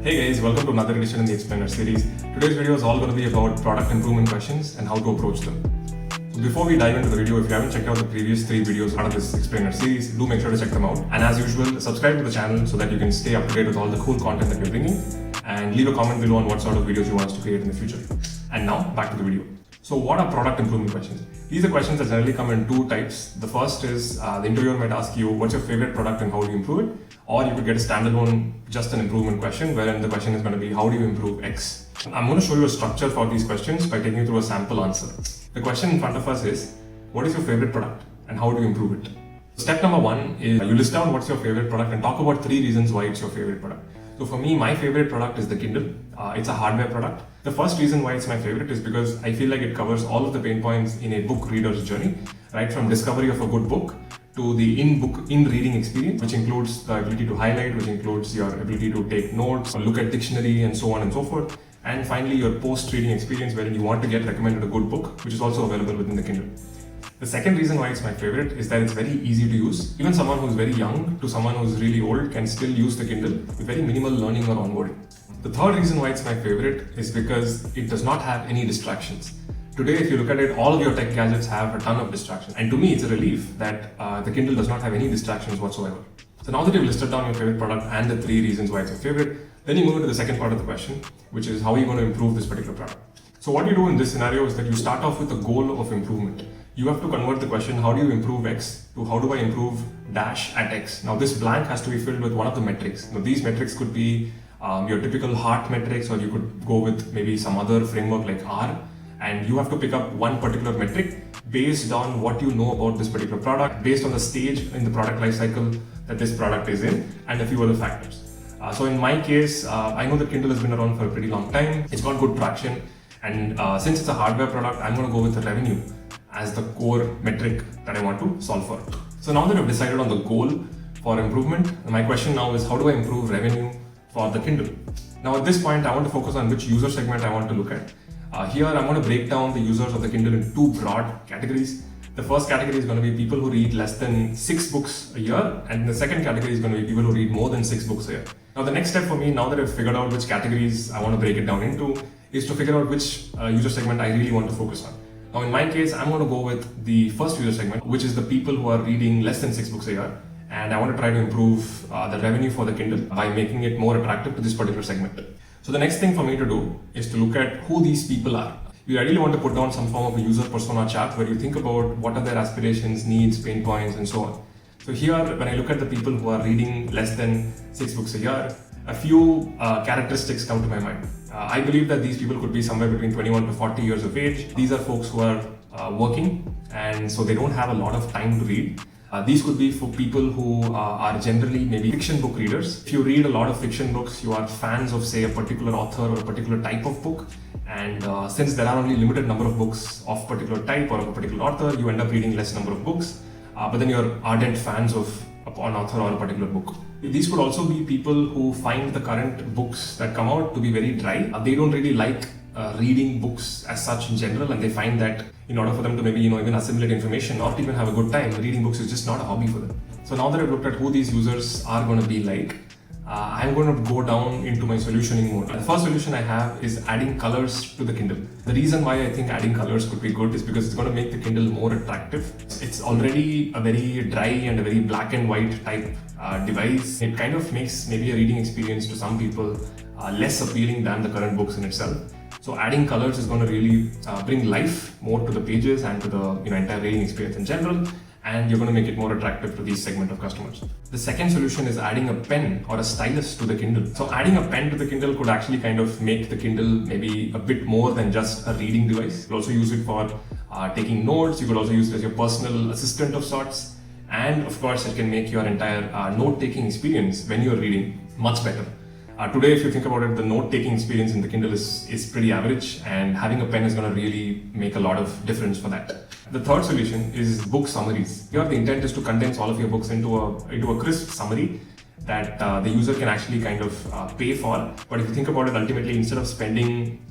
Hey guys, welcome to another edition in the Explainer series. Today's video is all going to be about product improvement questions and how to approach them. So before we dive into the video, if you haven't checked out the previous 3 videos out of this Explainer series, do make sure to check them out. And as usual, subscribe to the channel so that you can stay up to date with all the cool content that we're bringing. And leave a comment below on what sort of videos you want us to create in the future. And now, back to the video. So what are product improvement questions? These are questions that generally come in 2 types. The first is the interviewer might ask you, what's your favorite product and how do you improve it? Or you could get a standalone, just an improvement question, wherein the question is going to be, how do you improve X? I'm going to show you a structure for these questions by taking you through a sample answer. The question in front of us is, what is your favorite product and how do you improve it? Step number 1 is you list down what's your favorite product and talk about 3 reasons why it's your favorite product. So for me, my favorite product is the Kindle. It's a hardware product. The first reason why it's my favorite is because I feel like it covers all of the pain points in a book reader's journey, right from discovery of a good book to the in-reading experience, which includes the ability to highlight, which includes your ability to take notes, or look at dictionary and so on and so forth. And finally, your post-reading experience wherein you want to get recommended a good book, which is also available within the Kindle. The second reason why it's my favorite is that it's very easy to use. Even someone who's very young to someone who's really old can still use the Kindle with very minimal learning or onboarding. The third reason why it's my favorite is because it does not have any distractions. Today, if you look at it, all of your tech gadgets have a ton of distractions. And to me, it's a relief that the Kindle does not have any distractions whatsoever. So now that you've listed down your favorite product and the 3 reasons why it's your favorite, then you move into the second part of the question, which is how are you going to improve this particular product? So what you do in this scenario is that you start off with a goal of improvement. You have to convert the question, how do you improve X, to how do I improve dash at X? Now this blank has to be filled with one of the metrics. Now these metrics could be your typical heart metrics, or you could go with maybe some other framework like R. And you have to pick up one particular metric based on what you know about this particular product, based on the stage in the product life cycle that this product is in, and a few other factors. So in my case, I know that Kindle has been around for a pretty long time. It's got good traction. And since it's a hardware product, I'm going to go with the revenue as the core metric that I want to solve for. So now that I've decided on the goal for improvement, my question now is, how do I improve revenue for the Kindle? Now at this point, I want to focus on which user segment I want to look at. Here, I'm going to break down the users of the Kindle into 2 broad categories. The first category is going to be people who read less than 6 books a year, and the second category is going to be people who read more than 6 books a year. Now, the next step for me, now that I've figured out which categories I want to break it down into, is to figure out which user segment I really want to focus on. Now, in my case, I'm going to go with the first user segment, which is the people who are reading less than 6 books a year, and I want to try to improve the revenue for the Kindle by making it more attractive to this particular segment. So the next thing for me to do is to look at who these people are. You ideally want to put down some form of a user persona chart where you think about what are their aspirations, needs, pain points, and so on. So here, when I look at the people who are reading less than 6 books a year, a few characteristics come to my mind. I believe that these people could be somewhere between 21 to 40 years of age. These are folks who are working, and so they don't have a lot of time to read. These could be for people who are generally maybe fiction book readers. If you read a lot of fiction books, you are fans of, say, a particular author or a particular type of book. And since there are only limited number of books of a particular type or of a particular author, you end up reading less number of books. But then you're ardent fans of an author or a particular book. These could also be people who find the current books that come out to be very dry. They don't really like reading books as such in general, and they find that in order for them to maybe even assimilate information or to even have a good time, reading books is just not a hobby for them. So now that I've looked at who these users are going to be like, I'm going to go down into my solutioning mode. The first solution I have is adding colors to the Kindle. The reason why I think adding colors could be good is because it's going to make the Kindle more attractive. It's already a very dry and a very black and white type device. It kind of makes maybe a reading experience to some people less appealing than the current books in itself. So adding colors is going to really bring life more to the pages and to the entire reading experience in general, and you're going to make it more attractive to these segment of customers. The second solution is adding a pen or a stylus to the Kindle. So adding a pen to the Kindle could actually kind of make the Kindle maybe a bit more than just a reading device. You could also use it for taking notes. You could also use it as your personal assistant of sorts. And of course, it can make your entire note-taking experience when you're reading much better. Today, if you think about it, the note-taking experience in the Kindle is pretty average, and having a pen is going to really make a lot of difference for that. The third solution is book summaries. Here, the intent is to condense all of your books into a crisp summary that the user can actually kind of pay for. But if you think about it, ultimately, instead of spending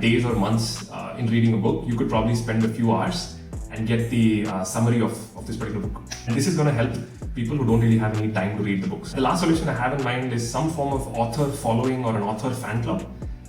days or months in reading a book, you could probably spend a few hours and get the summary of this particular book. And this is going to help people who don't really have any time to read the books. The last solution I have in mind is some form of author following or an author fan club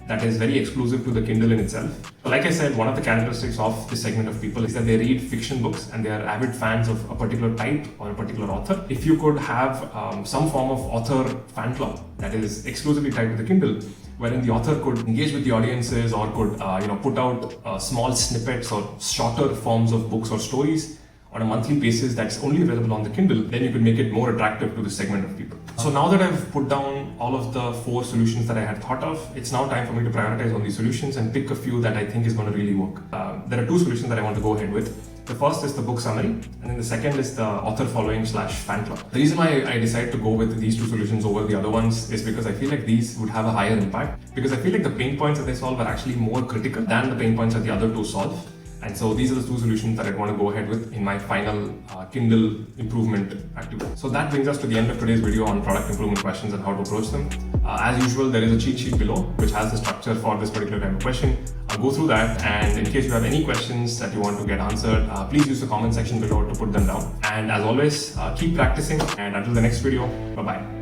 that is very exclusive to the Kindle in itself. So like I said, one of the characteristics of this segment of people is that they read fiction books and they are avid fans of a particular type or a particular author. If you could have some form of author fan club that is exclusively tied to the Kindle, wherein the author could engage with the audiences or could put out small snippets or shorter forms of books or stories on a monthly basis that's only available on the Kindle, then you could make it more attractive to this segment of people. So now that I've put down all of the 4 solutions that I had thought of, it's now time for me to prioritize on these solutions and pick a few that I think is going to really work. There are 2 solutions that I want to go ahead with. The first is the book summary, and then the second is the author following / fan club. The reason why I decided to go with these 2 solutions over the other ones is because I feel like these would have a higher impact, because I feel like the pain points that they solve are actually more critical than the pain points that the other 2 solve. And so these are the 2 solutions that I'd want to go ahead with in my final Kindle improvement activity. So that brings us to the end of today's video on product improvement questions and how to approach them. As usual, there is a cheat sheet below which has the structure for this particular type of question. I'll go through that, and in case you have any questions that you want to get answered, please use the comment section below to put them down. And as always, keep practicing, and until the next video, bye-bye.